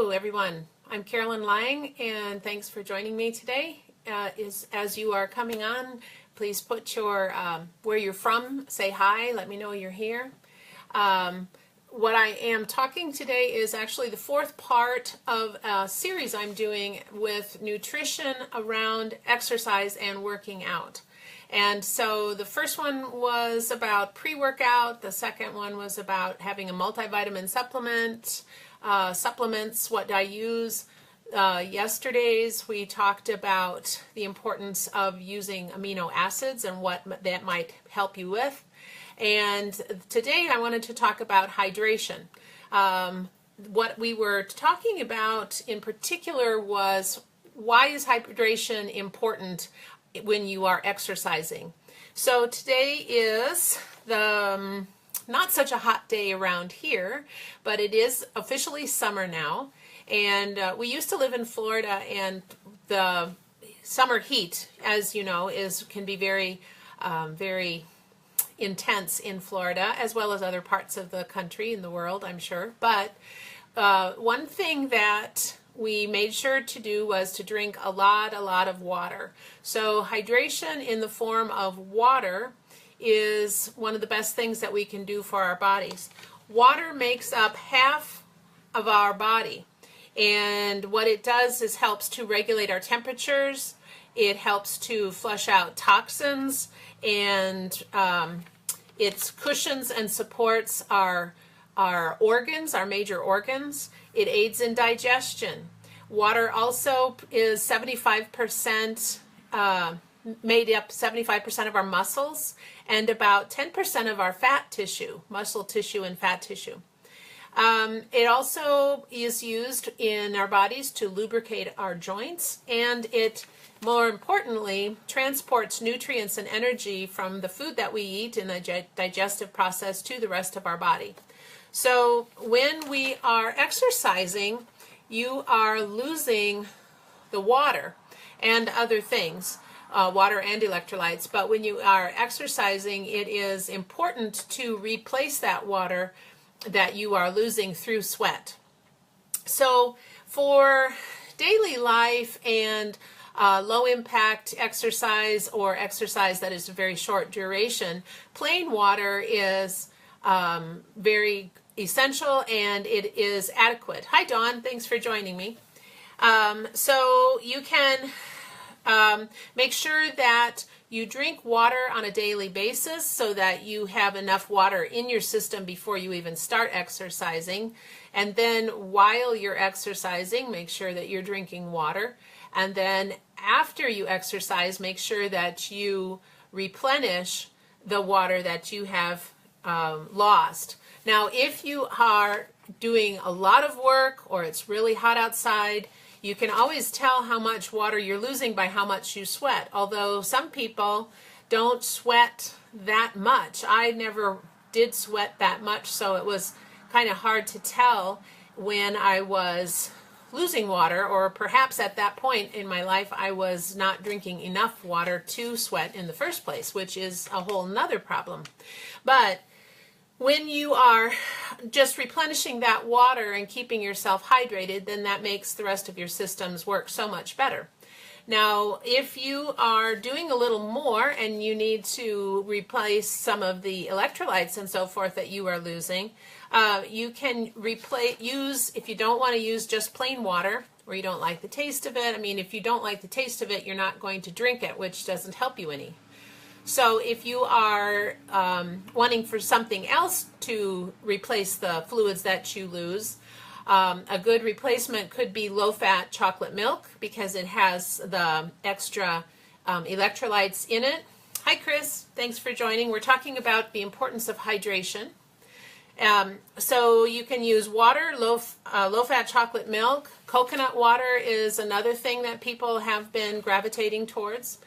Hello everyone, I'm Carolyn Lang and thanks for joining me today. As you are coming on, please put your where you're from, say hi, let me know you're here. What I am talking today is actually the fourth part of a series I'm doing with nutrition around exercise and working out. And so the first one was about pre-workout, the second one was about having a multivitamin supplement, supplements, what I use. Yesterday's we talked about the importance of using amino acids and what that might help you with. And today I wanted to talk about hydration. What we were talking about in particular was why is hydration important when you are exercising. So today is the not such a hot day around here, but it is officially summer now. And we used to live in Florida, and the summer heat, as you know, can be very intense in Florida, as well as other parts of the country and the world, I'm sure. But one thing that we made sure to do was to drink a lot of water. So hydration in the form of water is one of the best things that we can do for our bodies. Water makes up half of our body, and what it does is helps to regulate our temperatures. It helps to flush out toxins, and it cushions and supports our organs, our major organs. It aids in digestion. Water also is 75% made up 75% of our muscles and about 10% of our fat tissue, muscle tissue and fat tissue. It also is used in our bodies to lubricate our joints, and it, more importantly, transports nutrients and energy from the food that we eat in the digestive process to the rest of our body. So when we are exercising, you are losing the water and other things, water and electrolytes. But when you are exercising, it is important to replace that water that you are losing through sweat. So for daily life and low impact exercise or exercise that is a very short duration, plain water is very essential, and it is adequate. Hi Dawn, thanks for joining me. So you can make sure that you drink water on a daily basis so that you have enough water in your system before you even start exercising. And then while you're exercising, make sure that you're drinking water. And then after you exercise, make sure that you replenish the water that you have lost. Now, if you are doing a lot of work or it's really hot outside, you can always tell how much water you're losing by how much you sweat, although some people don't sweat that much. I never did sweat that much, so it was kind of hard to tell when I was losing water, or perhaps at that point in my life I was not drinking enough water to sweat in the first place, which is a whole nother problem. But when you are just replenishing that water and keeping yourself hydrated, then that makes the rest of your systems work so much better. Now, if you are doing a little more and you need to replace some of the electrolytes and so forth that you are losing, you can use, if you don't want to use just plain water, or you don't like the taste of it. I mean, if you don't like the taste of it, you're not going to drink it, which doesn't help you any. So if you are wanting for something else to replace the fluids that you lose, a good replacement could be low-fat chocolate milk, because it has the extra electrolytes in it. Hi Chris, thanks for joining. We're talking about the importance of hydration. So you can use water, low-fat chocolate milk. Coconut water is another thing that people have been gravitating towards.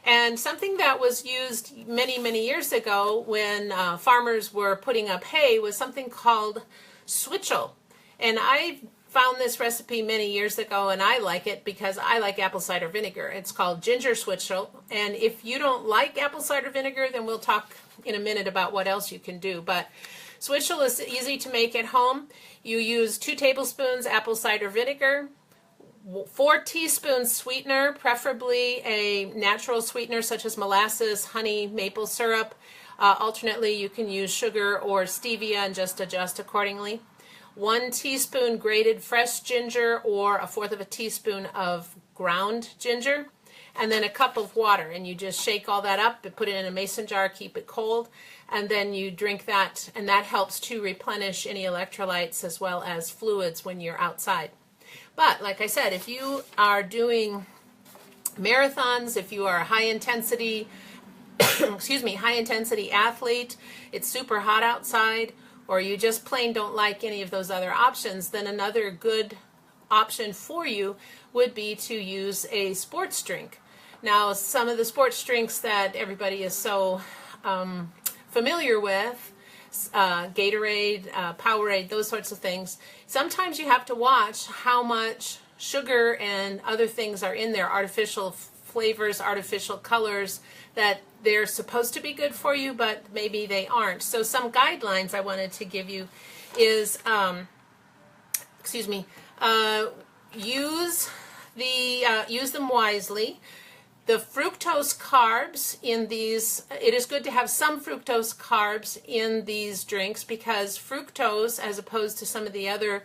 And something that was used many years ago when farmers were putting up hay was something called switchel. And I found this recipe many years ago, and I like it because I like apple cider vinegar. It's called ginger switchel. And if you don't like apple cider vinegar, then we'll talk in a minute about what else you can do. But Switchel is easy to make at home. You use 2 tablespoons apple cider vinegar, 4 teaspoons sweetener, preferably a natural sweetener such as molasses, honey, maple syrup. Alternately, you can use sugar or stevia and just adjust accordingly. 1 teaspoon grated fresh ginger or 1/4 teaspoon of ground ginger. And then a cup of water, and you just shake all that up and put it in a mason jar, keep it cold, and then you drink that, and that helps to replenish any electrolytes as well as fluids when you're outside. But like I said, if you are doing marathons, if you are a high intensity high intensity athlete, it's super hot outside, or you just plain don't like any of those other options, then another good option for you would be to use a sports drink. Now, some of the sports drinks that everybody is so familiar with, Gatorade, Powerade, those sorts of things, sometimes you have to watch how much sugar and other things are in there, artificial flavors, artificial colors, that they're supposed to be good for you, but maybe they aren't. So some guidelines I wanted to give you is, use them wisely. The fructose carbs in these, it is good to have some fructose carbs in these drinks because fructose, as opposed to some of the other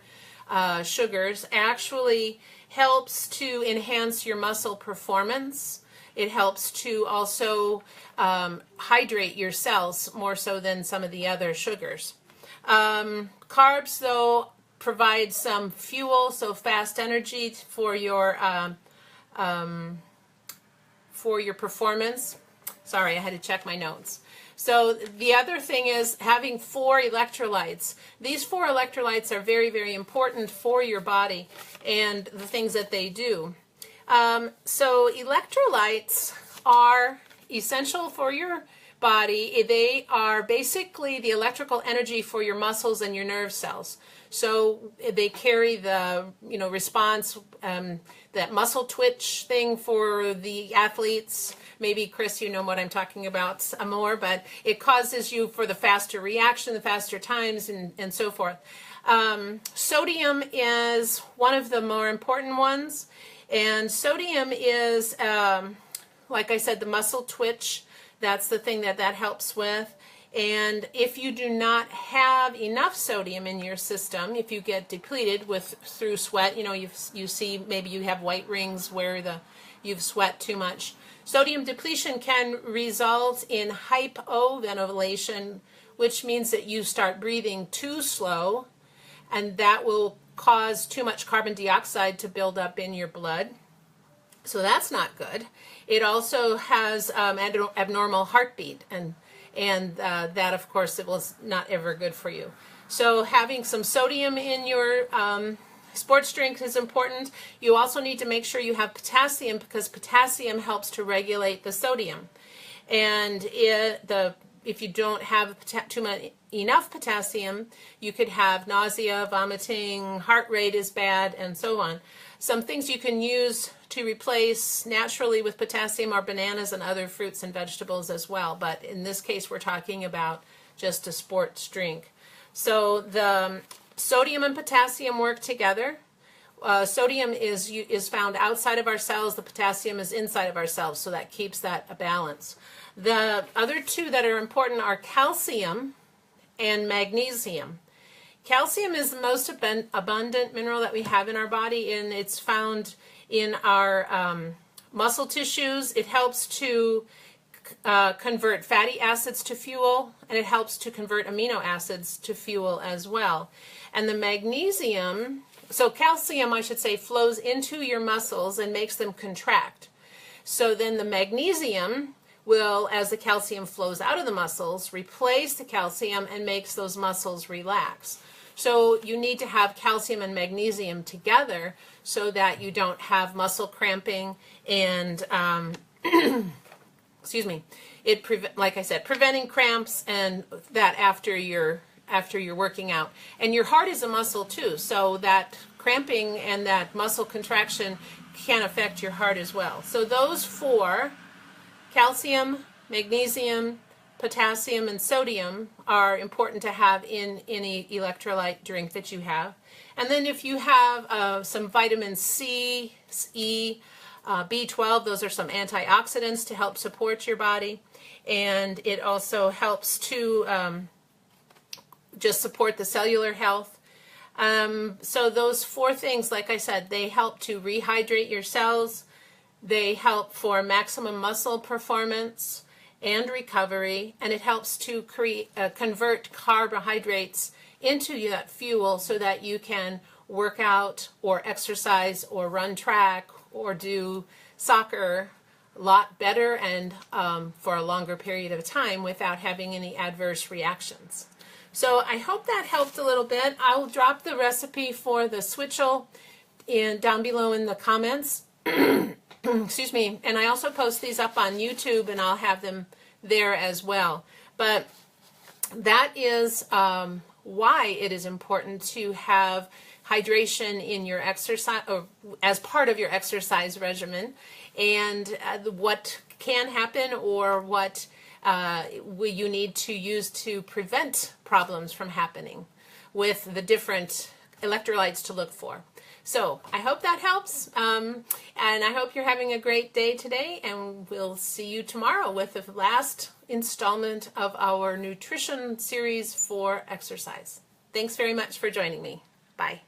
sugars, actually helps to enhance your muscle performance. It helps to also hydrate your cells more so than some of the other sugars. Carbs, though, provide some fuel, so fast energy for your performance. Sorry, I had to check my notes. So the other thing is having 4 electrolytes. These 4 electrolytes are very, very important for your body and the things that they do. So electrolytes are essential for your body. They are basically the electrical energy for your muscles and your nerve cells. So they carry the, response, that muscle twitch thing for the athletes. Maybe, Chris, you know what I'm talking about more, but it causes you for the faster reaction, the faster times, and so forth. Sodium is one of the more important ones, and sodium is, like I said, the muscle twitch. That's the thing that helps with. And if you do not have enough sodium in your system, if you get depleted through sweat, you see maybe you have white rings where you've sweat too much. Sodium depletion can result in hypoventilation, which means that you start breathing too slow, and that will cause too much carbon dioxide to build up in your blood. So that's not good. It also has abnormal heartbeat, and that, of course, it was not ever good for you. So having some sodium in your sports drink is important. You also need to make sure you have potassium, because potassium helps to regulate the sodium. And if you don't have enough potassium, you could have nausea, vomiting, heart rate is bad, and so on. Some things you can use to replace naturally with potassium are bananas and other fruits and vegetables as well. But in this case, we're talking about just a sports drink. So the sodium and potassium work together. Sodium is found outside of our cells. The potassium is inside of our cells, so that keeps that a balance. The other two that are important are calcium and magnesium. Calcium is the most abundant mineral that we have in our body, and it's found in our muscle tissues. It helps to convert fatty acids to fuel, and it helps to convert amino acids to fuel as well. And the magnesium, so calcium, I should say, flows into your muscles and makes them contract. So then the magnesium will, as the calcium flows out of the muscles, replace the calcium and makes those muscles relax. So you need to have calcium and magnesium together so that you don't have muscle cramping and, excuse me, like I said, preventing cramps and that after you're working out. And your heart is a muscle too, so that cramping and that muscle contraction can affect your heart as well. So those 4, calcium, magnesium, potassium, and sodium are important to have in any electrolyte drink that you have. And then if you have some vitamin C, E, B12, those are some antioxidants to help support your body. And it also helps to just support the cellular health. So those four things, like I said, they help to rehydrate your cells. They help for maximum muscle performance and recovery, and it helps to convert carbohydrates into that fuel so that you can work out or exercise or run track or do soccer a lot better and for a longer period of time without having any adverse reactions. So I hope that helped a little bit. I will drop the recipe for the switchel down below in the comments. Excuse me. And I also post these up on YouTube, and I'll have them there as well. But that is why it is important to have hydration in your exercise, or as part of your exercise regimen, and what can happen or what you need to use to prevent problems from happening with the different electrolytes to look for. So I hope that helps, and I hope you're having a great day today, and we'll see you tomorrow with the last installment of our nutrition series for exercise. Thanks very much for joining me. Bye.